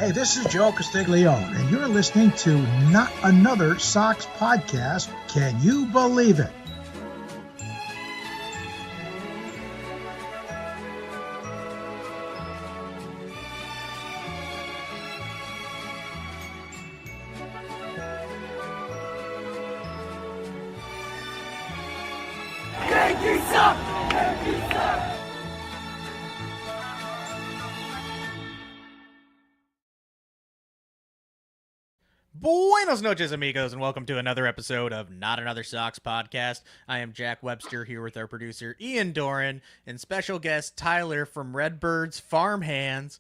Hey, this is Joe Castiglione, and you're listening to Not Another Sox Podcast. Can you believe it? Buenos noches, amigos, and welcome to another episode of Not Another Sox Podcast. I am Jack Webster here with our producer Ian Doran and special guest Tyler from Redbird's Farmhands.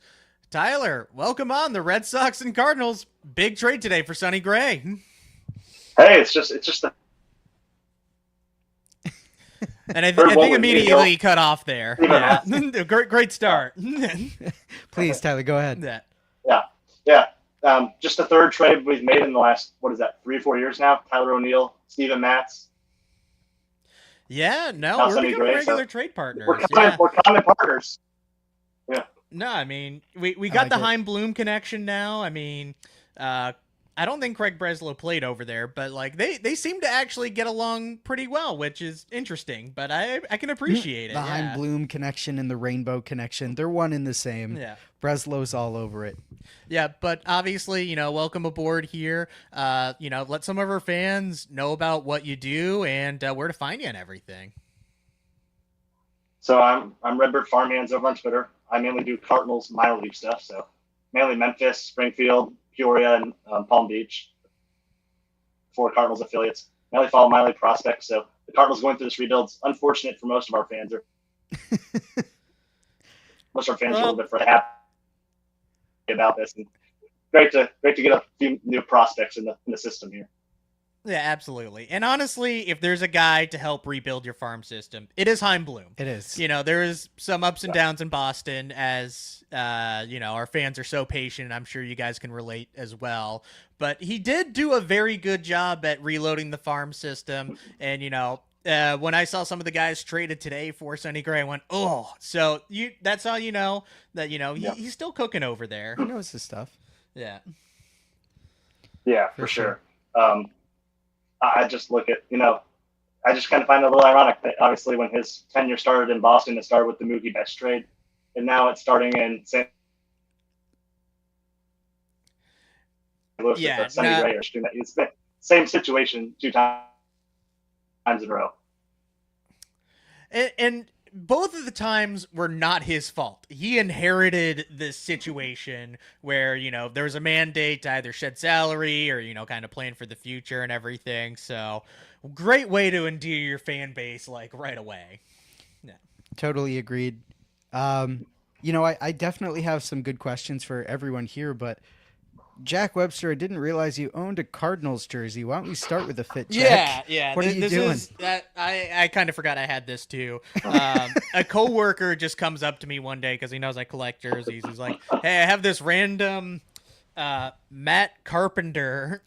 Tyler, welcome on the Red Sox and Cardinals. Big trade today for Sonny Gray. Hey, it's just the And I think immediately cut off there. Yeah. Great start. Please, Tyler, go ahead. Yeah. Just the third trade we've made in the last, 3 or 4 years now. Tyler O'Neill, Steven Matz. Yeah, no, Now we're Sonny becoming Gray, regular so trade partners. We're common partners. Yeah. No, I mean, we got the Heim Bloom connection now. I mean, I don't think Craig Breslow played over there, but like they seem to actually get along pretty well, which is interesting, but I can appreciate it. The Heim Bloom connection and the Rainbow connection, they're one and the same. Yeah. Breslow's all over it. Yeah, but obviously, welcome aboard here. Let some of our fans know about what you do and where to find you and everything. So I'm Redbird Farmhands over on Twitter. I mainly do Cardinals minor league stuff, so mainly Memphis, Springfield, Peoria, and Palm Beach. 4 Cardinals affiliates. Mainly follow minor league prospects, so the Cardinals going through this rebuild is unfortunate for most of our fans. Most of our fans are a little bit happy about this, and great to get a few new prospects in the system here. Yeah, absolutely. And honestly, if there's a guy to help rebuild your farm system, it is Heim Bloom. It is. There is some ups and downs in Boston as, our fans are so patient. I'm sure you guys can relate as well. But he did do a very good job at reloading the farm system. And, when I saw some of the guys traded today for Sonny Gray, I went, oh, so that's how you know that, he's still cooking over there. He knows his stuff. Yeah. Yeah, for sure. I just look at, I just kind of find it a little ironic that obviously when his tenure started in Boston, it started with the Mookie Betts trade, and now it's starting in St. Louis. Yeah, Sonny Gray. It's the same situation 2 times in a row. And both of the times were not his fault. He inherited this situation where, there was a mandate to either shed salary or, kind of plan for the future and everything. So great way to endear your fan base, like right away. Yeah. Totally agreed. I definitely have some good questions for everyone here, but Jack Webster, I didn't realize you owned a Cardinals jersey. Why don't we start with a fit check? Yeah. What are you doing? I kind of forgot I had this too. A coworker just comes up to me one day because he knows I collect jerseys. He's like, "Hey, I have this random Matt Carpenter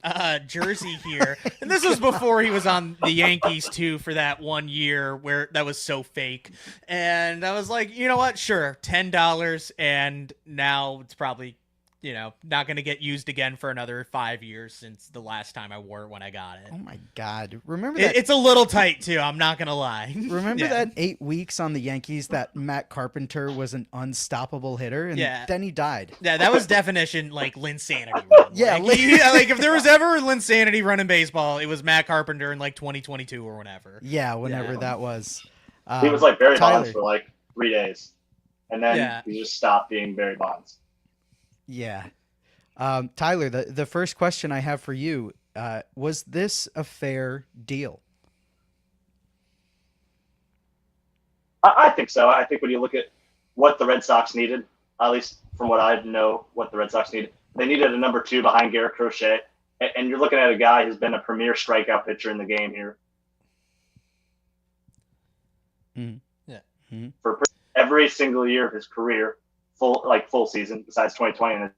jersey here," and this was before he was on the Yankees too for that 1 year where that was so fake. And I was like, you know what? Sure, $10, and now it's probably, not going to get used again for another 5 years since the last time I wore it when I got it. Oh my God. Remember that? It's a little tight too. I'm not going to lie. Remember that 8 weeks on the Yankees that Matt Carpenter was an unstoppable hitter and then he died. Yeah, that was definition like Linsanity run. Yeah. Like if there was ever a Linsanity run in baseball, it was Matt Carpenter in like 2022 or whenever. Yeah, whenever that was. He was like Barry Bonds for like 3 days. And then he just stopped being Barry Bonds. Yeah. Tyler, the first question I have for you, was this a fair deal? I think so. I think when you look at what the Red Sox needed, at least from what I know what the Red Sox needed, they needed a number 2 behind Garrett Crochet. And you're looking at a guy who's been a premier strikeout pitcher in the game here. Mm-hmm. Yeah. Mm-hmm. For every single year of his career, full season, besides 2020 and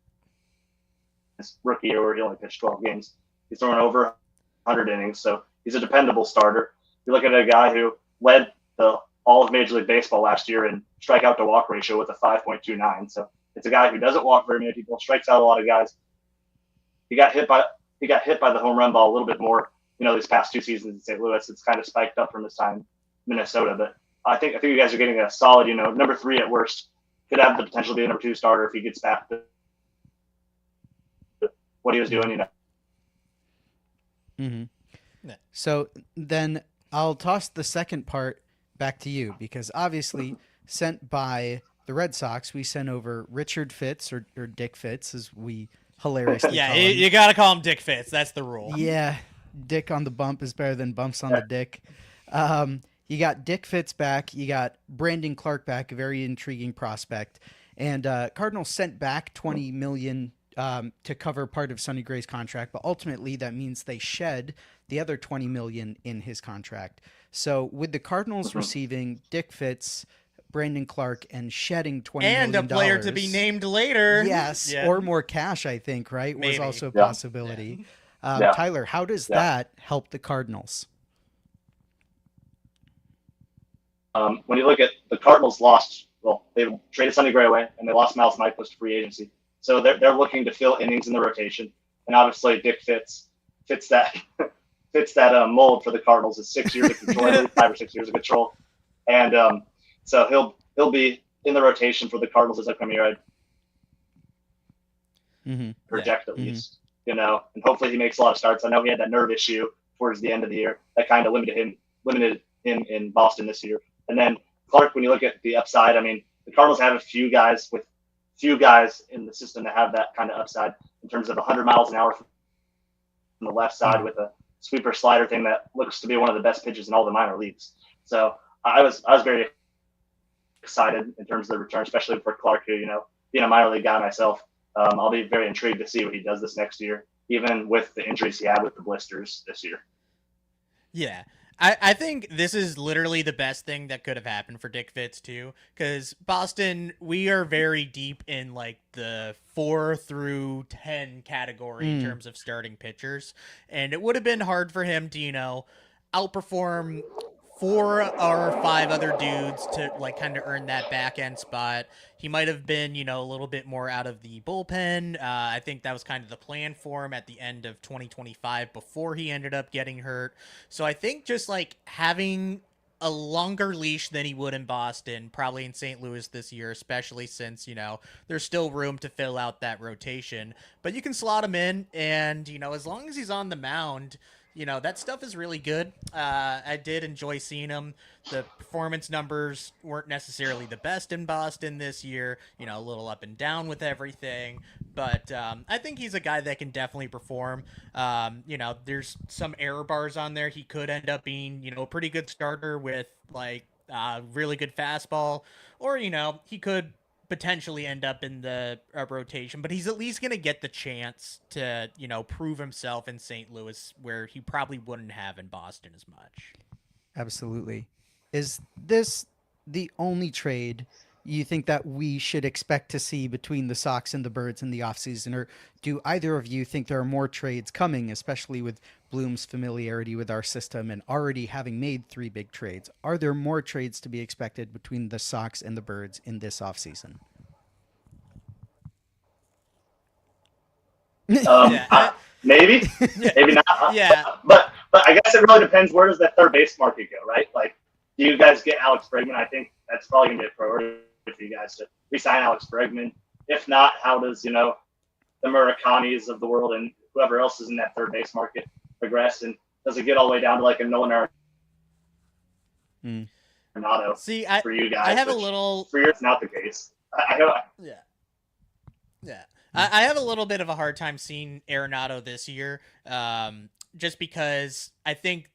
his rookie year where he only pitched 12 games. He's thrown over 100 innings, so he's a dependable starter. You look at a guy who led all of Major League Baseball last year in strikeout to walk ratio with a 5.29, so It's a guy who doesn't walk very many people, strikes out a lot of guys. He got hit by the home run ball a little bit more, these past 2 seasons in St. Louis. It's kind of spiked up from his time in Minnesota, but I think you guys are getting a solid, number 3 at worst. Could have the potential to be a number 2 starter if he gets back to what he was doing, Mm-hmm. So then I'll toss the second part back to you, because obviously sent by the Red Sox, we sent over Richard Fitz or Dick Fitz, as we hilariously call him. You got to call him Dick Fitz. That's the rule. Yeah, Dick on the bump is better than bumps on the dick. You got Dick Fitz back. You got Brandon Clark back, a very intriguing prospect. And Cardinals sent back $20 million to cover part of Sonny Gray's contract, but ultimately that means they shed the other $20 million in his contract. So with the Cardinals receiving Dick Fitz, Brandon Clark, and shedding $20 million. And a player to be named later. Yes, yeah. Or more cash, I think, right? Maybe. Was also a possibility. Yeah. Tyler, how does that help the Cardinals? When you look at the Cardinals they traded Sonny Gray away, and they lost Miles Michaelis to free agency. So they're looking to fill innings in the rotation. And obviously Dick fits that mold for the Cardinals. It's 6 years of control, 5 or 6 years of control. And so he'll be in the rotation for the Cardinals this upcoming year. Project at least, and hopefully he makes a lot of starts. I know he had that nerve issue towards the end of the year that kind of limited him in Boston this year. And then Clark, when you look at the upside, I mean, the Cardinals have a few guys in the system that have that kind of upside in terms of 100 miles an hour from the left side with a sweeper slider thing that looks to be one of the best pitches in all the minor leagues. So I was very excited in terms of the return, especially for Clark, who, being a minor league guy myself, I'll be very intrigued to see what he does this next year, even with the injuries he had with the blisters this year. Yeah. I think this is literally the best thing that could have happened for Dick Fitz too, because Boston, we are very deep in like the 4 through 10 category in terms of starting pitchers, and it would have been hard for him to outperform 4 or 5 other dudes to like kind of earn that back end spot. He might have been, a little bit more out of the bullpen. I think that was kind of the plan for him at the end of 2025 before he ended up getting hurt. So I think just like having a longer leash than he would in Boston, probably in St. Louis this year, especially since, there's still room to fill out that rotation. But you can slot him in, and, as long as he's on the mound, that stuff is really good. I did enjoy seeing him. The performance numbers weren't necessarily the best in Boston this year, a little up and down with everything. But I think he's a guy that can definitely perform. There's some error bars on there. He could end up being, a pretty good starter with, like, really good fastball. Or, he could potentially end up in the rotation, but he's at least going to get the chance to, prove himself in St. Louis, where he probably wouldn't have in Boston as much. Absolutely. Is this the only trade you think that we should expect to see between the Sox and the Birds in the offseason, or do either of you think there are more trades coming, especially with Bloom's familiarity with our system and already having made 3 big trades? Are there more trades to be expected between the Sox and the Birds in this offseason? Maybe, maybe not. Yeah. But I guess it really depends. Where does that third base market go, right? Like, do you guys get Alex Bregman? I think that's probably going to be a priority for you guys to re-sign Alex Bregman. If not, how does, the Murakamis of the world and whoever else is in that third base market progress? And does it get all the way down to like a Nolan Arenado for you guys? I have a little... For you, it's not the case. Yeah. I have a little bit of a hard time seeing Arenado this year, just because I think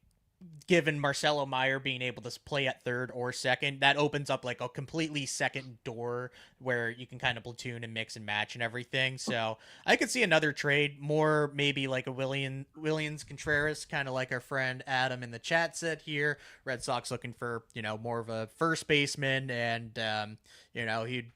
given Marcelo Meyer being able to play at third or second, that opens up like a completely second door where you can kind of platoon and mix and match and everything. So I could see another trade, more maybe like a Williams Contreras, kind of like our friend Adam in the chat said here. Red Sox looking for, more of a first baseman, and, he'd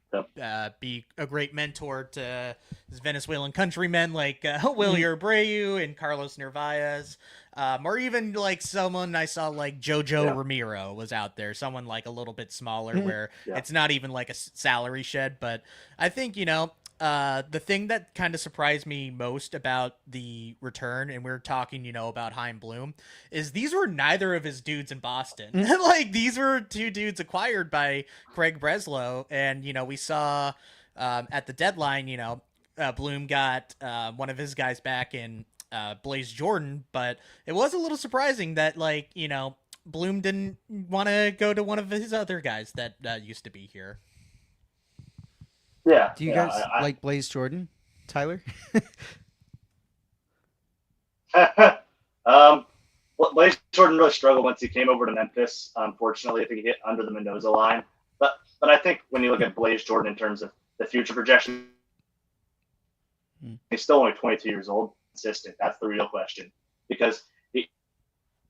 be a great mentor to his Venezuelan countrymen like Wilyer Abreu and Carlos Narvaez. Or even like someone I saw like Jojo Ramiro was out there, someone like a little bit smaller where it's not even like a salary shed. But I think, the thing that kind of surprised me most about the return, and we're talking, about Chaim Bloom, is these were neither of his dudes in Boston. Like, these were two dudes acquired by Craig Breslow, and, we saw at the deadline, Bloom got one of his guys back in Blaze Jordan, but it was a little surprising that, like, Bloom didn't want to go to one of his other guys that used to be here. Yeah. Do you guys like Blaze Jordan, Tyler? Blaze Jordan really struggled once he came over to Memphis. Unfortunately, I think he hit under the Mendoza line. But I think when you look at Blaze Jordan in terms of the future projection, he's still only 22 years old. Consistent. That's the real question, because he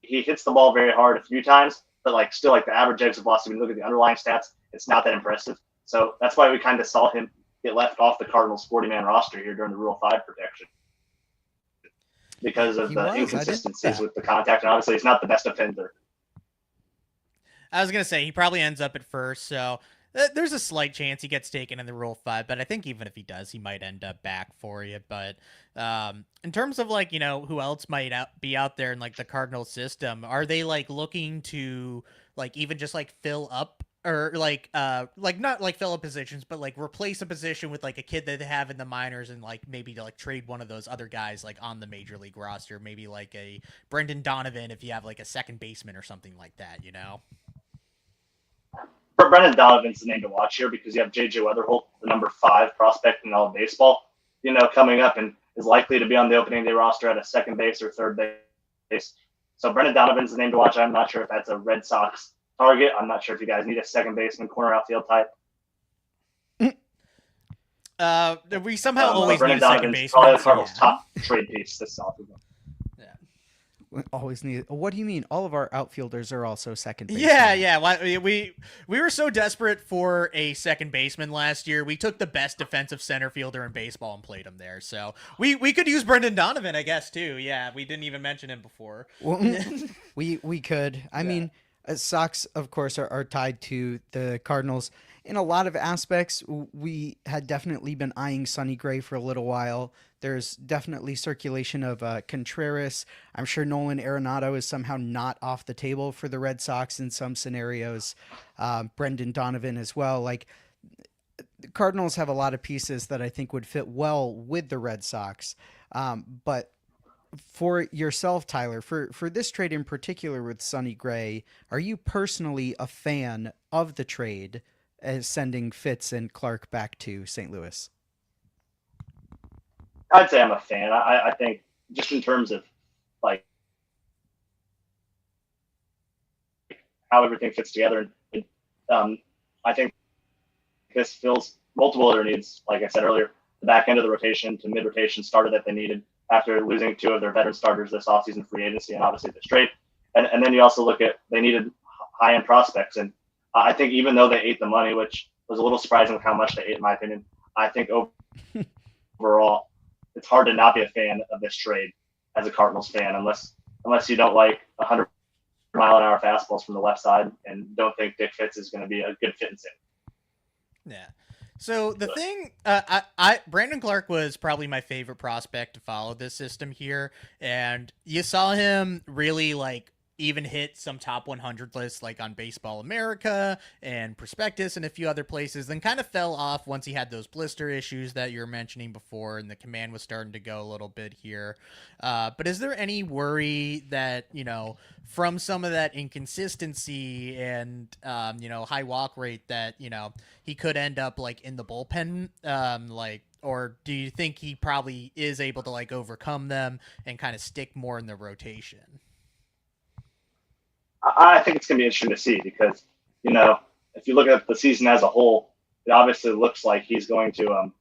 hits the ball very hard a few times, but like still like the average exit velocity, when you look at the underlying stats, it's not that impressive. So that's why we kind of saw him get left off the Cardinals 40-man roster here during the Rule 5 protection, because of the inconsistencies with the contact, and obviously he's not the best defender. I was gonna say he probably ends up at first, so there's a slight chance he gets taken in the Rule 5, but I think even if he does, he might end up back for you. But in terms of, like, who else might be out there in, like, the Cardinals system, are they, like, looking to, like, even just, like, fill up, or, like not, like, fill up positions, but, like, replace a position with, like, a kid that they have in the minors, and, like, maybe to, like, trade one of those other guys, like, on the major league roster, maybe, like, a Brendan Donovan if you have, like, a second baseman or something like that, Brendan Donovan's the name to watch here, because you have J.J. Weatherholt, the number 5 prospect in all of baseball, coming up, and is likely to be on the opening day roster at a second base or third base. So Brendan Donovan's the name to watch. I'm not sure if that's a Red Sox target. I'm not sure if you guys need a second baseman, corner outfield type. We somehow always need a second baseman. Probably the Cardinals' top trade piece this offseason. Always need. What do you mean? All of our outfielders are also second baseman. Yeah. We were so desperate for a second baseman last year. We took the best defensive center fielder in baseball and played him there. So we could use Brendan Donovan, I guess, too. Yeah, we didn't even mention him before. Well, we could. I mean, Sox, of course, are tied to the Cardinals in a lot of aspects. We had definitely been eyeing Sonny Gray for a little while. There's definitely circulation of Contreras. I'm sure Nolan Arenado is somehow not off the table for the Red Sox in some scenarios. Brendan Donovan as well. Like, the Cardinals have a lot of pieces that I think would fit well with the Red Sox. But for yourself, Tyler, for this trade in particular with Sonny Gray, are you personally a fan of the trade as sending Fitz and Clark back to St. Louis? I'd say I'm a fan. I think just in terms of like how everything fits together, I think this fills multiple other needs. Like I said earlier, the back end of the rotation to mid-rotation starter that they needed after losing 2 of their veteran starters this offseason free agency, and obviously this trade. And then you also look at, they needed high-end prospects. And I think even though they ate the money, which was a little surprising with how much they ate, in my opinion, I think overall, it's hard to not be a fan of this trade as a Cardinals fan, unless you don't like 100-mile-an-hour fastballs from the left side and don't think Dick Fitz is going to be a good fit in St. Yeah. So the thing, Brandon Clark was probably my favorite prospect to follow this system here, and you saw him really like even hit some top 100 lists like on Baseball America and Prospectus and a few other places, then kind of fell off once he had those blister issues that you were mentioning before, and the command was starting to go a little bit here. But is there any worry that, from some of that inconsistency and, high walk rate that, he could end up like in the bullpen, or do you think he probably is able to like overcome them and kind of stick more in the rotation? I think it's going to be interesting to see, because, if you look at the season as a whole, it obviously looks like he's going to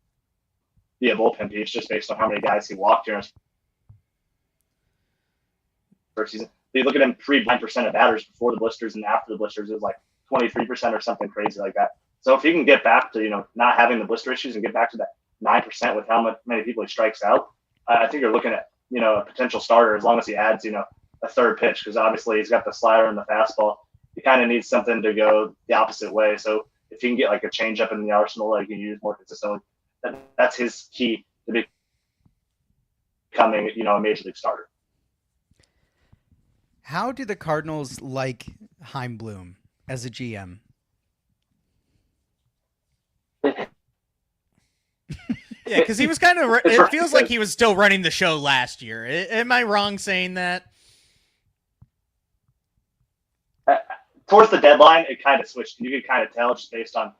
be a bullpen piece just based on how many guys he walked during his first season. If you look at him pre-9% of batters before the blisters and after the blisters, it was like 23% or something crazy like that. So if he can get back to, not having the blister issues and get back to that 9% with how many people he strikes out, I think you're looking at, a potential starter, as long as he adds, a a third pitch because obviously he's got the slider and the fastball. He kind of needs something to go the opposite way. So if he can get like a changeup in the arsenal that he can use more consistently, that's his key to becoming, a major league starter. How do the Cardinals like Heimblum as a GM? Yeah, because he was kind of. It feels like he was still running the show last year. Am I wrong saying that? Towards the deadline, it kind of switched. You could kind of tell just based on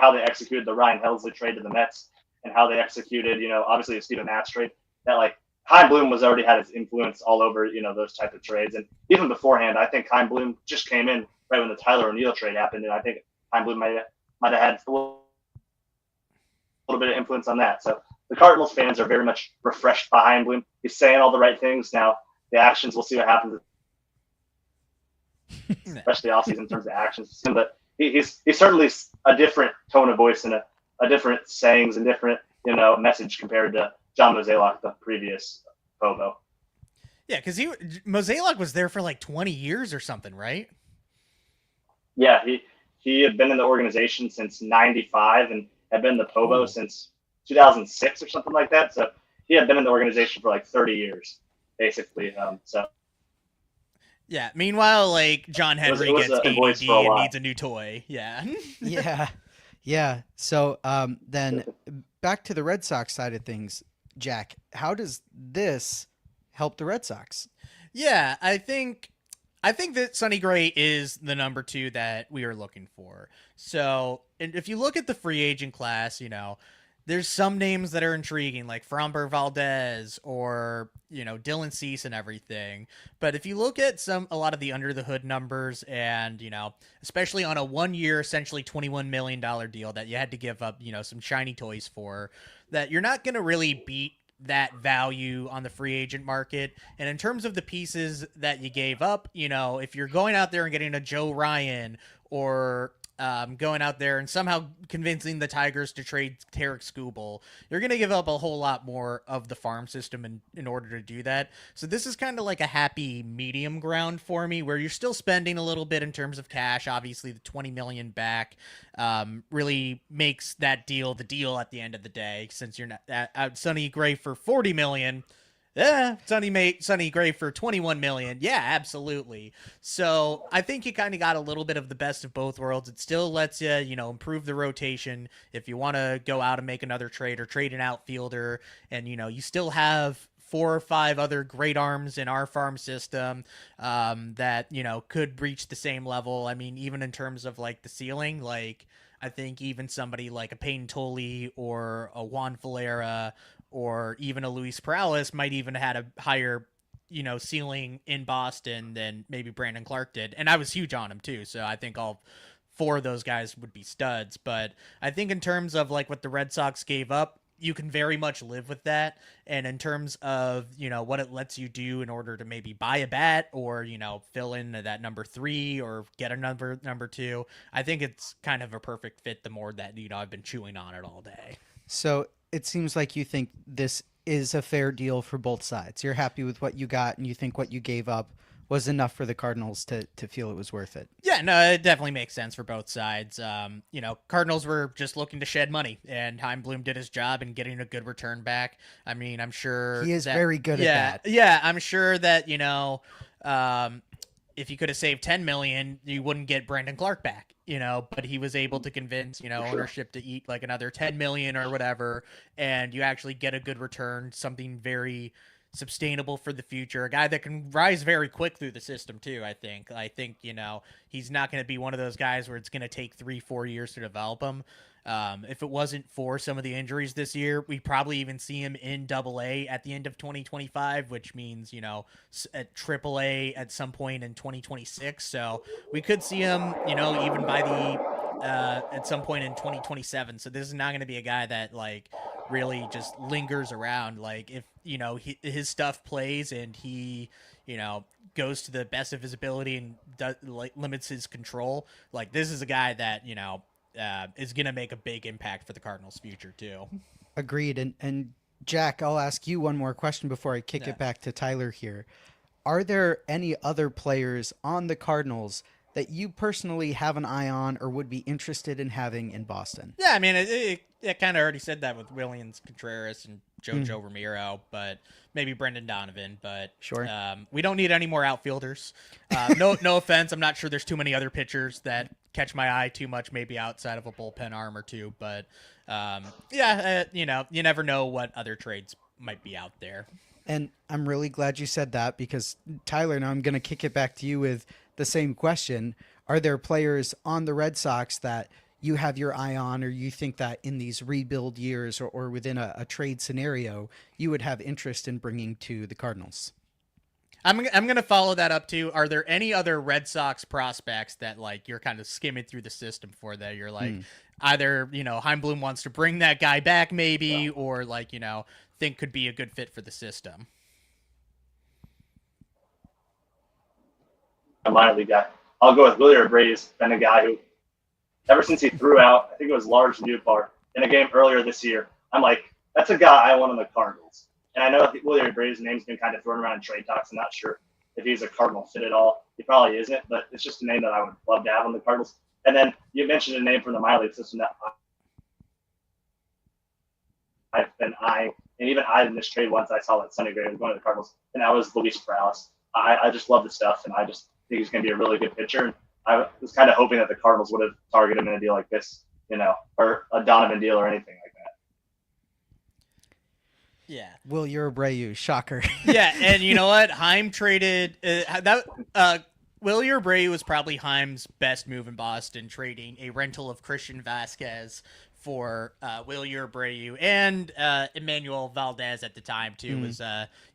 how they executed the Ryan Helsley trade to the Mets and how they executed obviously the Steven Matz trade. That like Chaim Bloom was already had his influence all over those type of trades, and even beforehand, I think Chaim Bloom just came in right when the Tyler O'Neill trade happened, and I think Chaim Bloom might have had a little bit of influence on that. So the Cardinals fans are very much refreshed by Chaim Bloom. He's saying all the right things. Now the actions, we'll see what happens, especially offseason in terms of actions. But he's certainly a different tone of voice and a different sayings and different message compared to John Mozeliak, the previous Bobo. Yeah, because Mozeliak was there for like 20 years or something, right? Yeah, he had been in the organization since '95 and had been the Pobo since 2006 or something like that. So he had been in the organization for like 30 years, basically. Yeah. Meanwhile, like John Henry gets ADD and needs a new toy. Yeah. Yeah. So then back to the Red Sox side of things, Jack. How does this help the Red Sox? Yeah, I think that Sonny Gray is the number 2 that we are looking for. So, and if you look at the free agent class, there's some names that are intriguing, like Framber Valdez or, Dylan Cease and everything. But if you look at a lot of the under the hood numbers and, especially on a 1-year, essentially $21 million deal that you had to give up, some shiny toys for, that you're not going to really beat that value on the free agent market. And in terms of the pieces that you gave up, if you're going out there and getting a Joe Ryan or going out there and somehow convincing the Tigers to trade Tarek Skubal, you're going to give up a whole lot more of the farm system in order to do that. So this is kind of like a happy medium ground for me, where you're still spending a little bit in terms of cash. Obviously, the $20 million back really makes that deal the deal at the end of the day, since you're not out Sonny Gray for $40 million. Yeah, Sonny Gray for $21 million. Yeah, absolutely. So I think you kind of got a little bit of the best of both worlds. It still lets you, improve the rotation if you want to go out and make another trade or trade an outfielder, and you still have 4 or 5 other great arms in our farm system that could reach the same level. I mean, even in terms of like the ceiling, like I think even somebody like a Payne Tolley or a Juan Valera or even a Luis Perales might even had a higher, ceiling in Boston than maybe Brandon Clark did. And I was huge on him too. So I think all 4 of those guys would be studs. But I think in terms of like what the Red Sox gave up, you can very much live with that. And in terms of, what it lets you do in order to maybe buy a bat or, fill in that number 3 or get a number 2, I think it's kind of a perfect fit the more that, I've been chewing on it all day. So it seems like you think this is a fair deal for both sides. You're happy with what you got, and you think what you gave up was enough for the Cardinals to feel it was worth it. Yeah, no, it definitely makes sense for both sides. Cardinals were just looking to shed money, and Chaim Bloom did his job in getting a good return back. I mean, I'm sure he is very good at that. Yeah, I'm sure that, if you could have saved $10 million, you wouldn't get Brandon Clark back. But he was able to convince, ownership to eat like another $10 million or whatever, and you actually get a good return, something very sustainable for the future, a guy that can rise very quick through the system too. I think, he's not going to be one of those guys where it's going to take 3-4 years to develop him. If it wasn't for some of the injuries this year, we'd probably even see him in AA at the end of 2025, which means, at AAA at some point in 2026. So we could see him, even by at some point in 2027. So this is not going to be a guy that like really just lingers around. Like if, his stuff plays and he, goes to the best of his ability and limits his control. Like this is a guy that, is going to make a big impact for the Cardinals' future too. Agreed. And Jack, I'll ask you one more question before I kick it back to Tyler here. are there any other players on the Cardinals that you personally have an eye on or would be interested in having in Boston? Yeah, I mean, it kind of already said that with Williams Contreras and Jojo Ramiro, but maybe Brendan Donovan. But Sure. We don't need any more outfielders. No offense. I'm not sure there's too many other pitchers that catch my eye too much, maybe outside of a bullpen arm or two. But you never know what other trades might be out there. And I'm really glad you said that because, Tyler, now I'm going to kick it back to you with the same question. Are there players on the Red Sox that you have your eye on, or you think that in these rebuild years or within a trade scenario, you would have interest in bringing to the Cardinals? I'm going to follow that up too. Are there any other Red Sox prospects that like you're kind of skimming through the system for that you're like either, Heimblum wants to bring that guy back maybe, or like, think could be a good fit for the system? A minor league guy. I'll go with Willie O'Brien's been a guy who, ever since he threw out, I think it was Lars Nootbaar in a game earlier this year, I'm like, that's a guy I want on the Cardinals. And I know that Willie O'Brien's name's been kind of thrown around in trade talks. I'm not sure if he's a Cardinal fit at all. He probably isn't, but it's just a name that I would love to have on the Cardinals. And then you mentioned a name from the minor league system that I've been eyeing, and even eyed in this trade once I saw that Sonny Gray was going to the Cardinals, and that was Luis Perales. I just love the stuff, and I just think he's going to be a really good pitcher. And I was kind of hoping that the Cardinals would have targeted him in a deal like this, or a Donovan deal or anything like that. Yeah. Will Abreu, shocker. Yeah, and you know what? Heim traded Will Abreu was probably Heim's best move in Boston, trading a rental of Christian Vasquez for Will Abreu, and Emmanuel Valdez at the time too was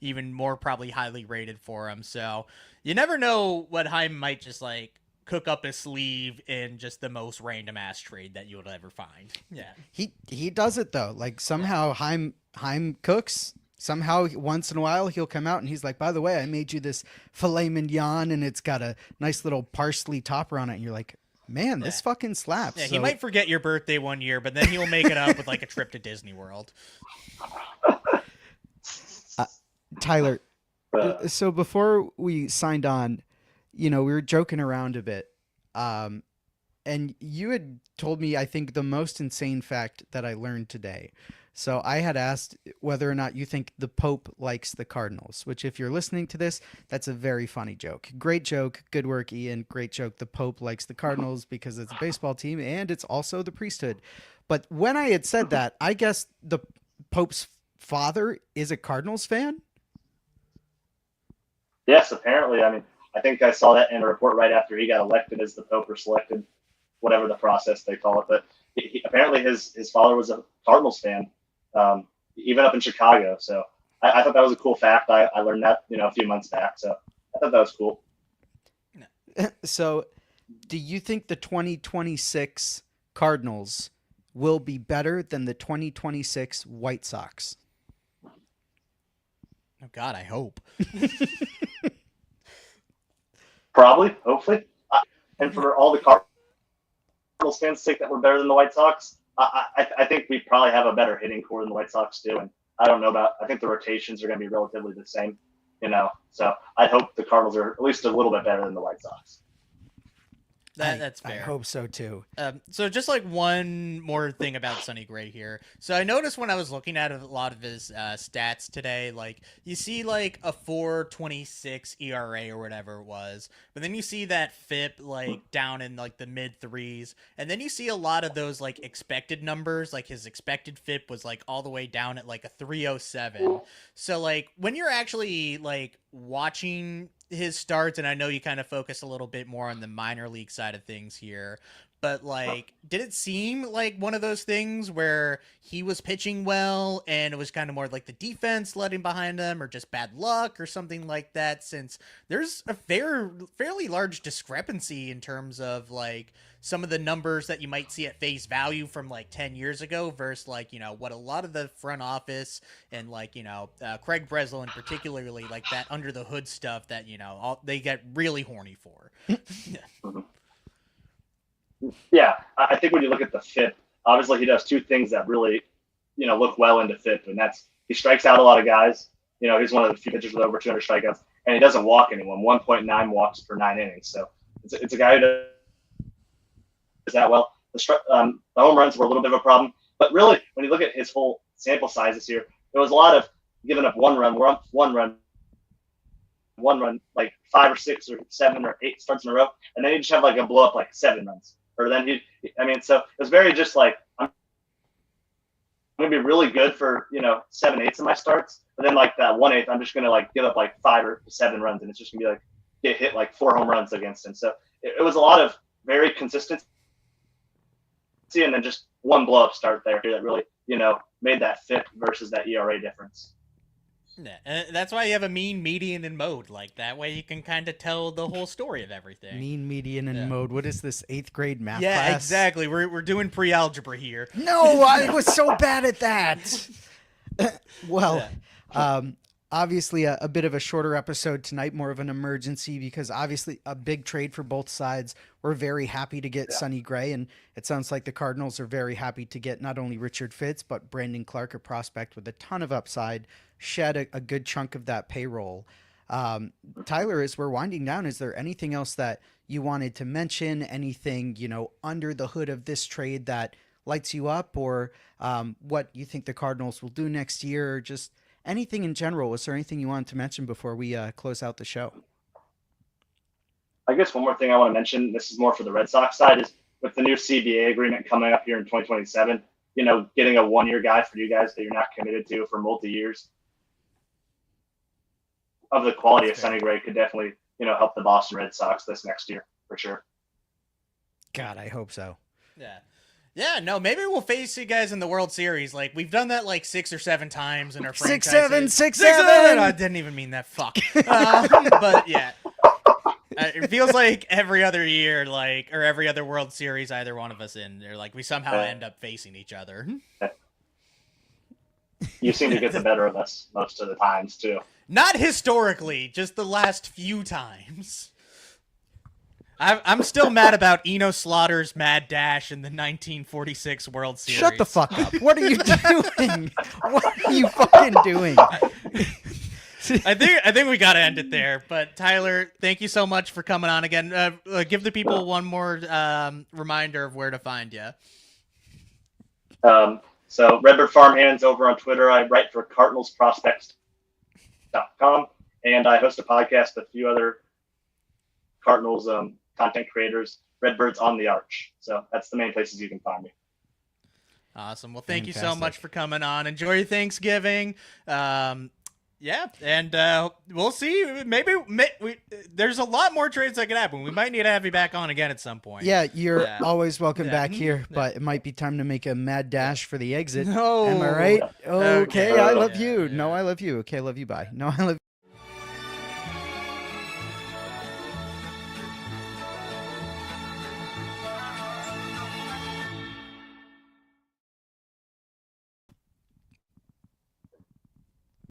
even more probably highly rated for him. So you never know what Heim might just like cook up his sleeve in just the most random ass trade that you would ever find. Yeah, he does it though. Like somehow Heim cooks. Somehow once in a while he'll come out and he's like, by the way, I made you this filet mignon and it's got a nice little parsley topper on it. And you're like, man, this fucking slaps. Yeah, he might forget your birthday one year, but then he'll make it up with like a trip to Disney World. Tyler, so before we signed on, we were joking around a bit. And you had told me, I think, the most insane fact that I learned today. So I had asked whether or not you think the Pope likes the Cardinals, which if you're listening to this, that's a very funny joke. Great joke. Good work, Ian. Great joke. The Pope likes the Cardinals because it's a baseball team and it's also the priesthood. But when I had said that, I guess the Pope's father is a Cardinals fan? Yes, apparently. I mean, I think I saw that in a report right after he got elected as the Pope, or selected, whatever the process they call it. But apparently his father was a Cardinals fan. Even up in Chicago. So I thought that was a cool fact. I learned that, a few months back. So I thought that was cool. So do you think the 2026 Cardinals will be better than the 2026 White Sox? Oh God, I hope. Probably, hopefully. And for all the Cardinals fans' sake that we're better than the White Sox, I think we probably have a better hitting core than the White Sox do, and I think the rotations are going to be relatively the same, So I hope the Cardinals are at least a little bit better than the White Sox. That's fair. I hope so too. So just like one more thing about Sonny Gray here. So I noticed when I was looking at a lot of his stats today, like you see like a 4.26 ERA or whatever it was, but then you see that FIP like down in like the mid threes, and then you see a lot of those like expected numbers, like his expected FIP was like all the way down at like a 307. So like when you're actually like watching his starts, and I know you kind of focus a little bit more on the minor league side of things here, but like did it seem like one of those things where he was pitching well and it was kind of more like the defense letting behind him, or just bad luck or something like that, since there's a fairly large discrepancy in terms of like some of the numbers that you might see at face value from like 10 years ago versus like, what a lot of the front office and like, Craig Breslow in particularly, like that under the hood stuff that, they get really horny for. Yeah, I think when you look at the FIP, obviously he does two things that really, look well into FIP, and that's he strikes out a lot of guys, He's one of the few pitchers with over 200 strikeouts, and he doesn't walk anyone. 1.9 walks per 9 innings. So it's a guy who does that well. The home runs were a little bit of a problem, but really, when you look at his whole sample size this year, there was a lot of giving up one run, like 5 or 6 or 7 or 8 starts in a row, and then he just have like a blow up like 7 runs, or then so it was very just like I'm gonna be really good for 7/8 of my starts, but then like that 1/8, I'm just gonna like give up like 5 or 7 runs, and it's just gonna be like get hit like 4 home runs against him. So it was a lot of very consistency, and then just one blow up start there that really made that fit versus that ERA difference. Yeah, that's why you have a mean, median, and mode. Like that way you can kind of tell the whole story of everything. Mean, median, and mode. What is this, 8th grade math class? Yeah, exactly. We're doing pre-algebra here. No, I was so bad at that. Well, obviously a bit of a shorter episode tonight, more of an emergency because obviously a big trade for both sides. We're very happy to get Sonny Gray, and it sounds like the Cardinals are very happy to get not only Richard Fitz, but Brandon Clark, a prospect with a ton of upside, shed a good chunk of that payroll. Tyler, as we're winding down, is there anything else that you wanted to mention? Anything, under the hood of this trade that lights you up, or what you think the Cardinals will do next year, or just anything in general? Was there anything you wanted to mention before we close out the show? I guess one more thing I want to mention, this is more for the Red Sox side, is with the new CBA agreement coming up here in 2027, getting a 1-year guy for you guys that you're not committed to for multi-years of the quality of Sonny Gray could definitely, help the Boston Red Sox this next year for sure. God, I hope so. Yeah. Yeah, no, maybe we'll face you guys in the World Series. Like, we've done that like 6 or 7 times in our franchise. 6-7. I didn't even mean that. Fuck. But yeah. It feels like every other year, or every other World Series, either one of us in, or we somehow end up facing each other. You seem to get the better of us most of the times, too. Not historically, just the last few times. I'm still mad about Eno Slaughter's mad dash in the 1946 World Series. Shut the fuck up. What are you doing? What are you fucking doing? I think we got to end it there. But Tyler, thank you so much for coming on again. Give the people one more reminder of where to find you. So Redbird Farmhands over on Twitter. I write for CardinalsProspects.com, and I host a podcast with a few other Cardinals content creators. Redbirds on the Arch. So that's the main places you can find me. Awesome. Well, thank you so much for coming on. Enjoy your Thanksgiving. Yeah, and we'll see. Maybe there's a lot more trades that could happen. We might need to have you back on again at some point. Yeah, you're always welcome back here, but it might be time to make a mad dash for the exit. No. Am I right? Okay, I love you. No, I love you. Okay, love you. Bye. No, I love you.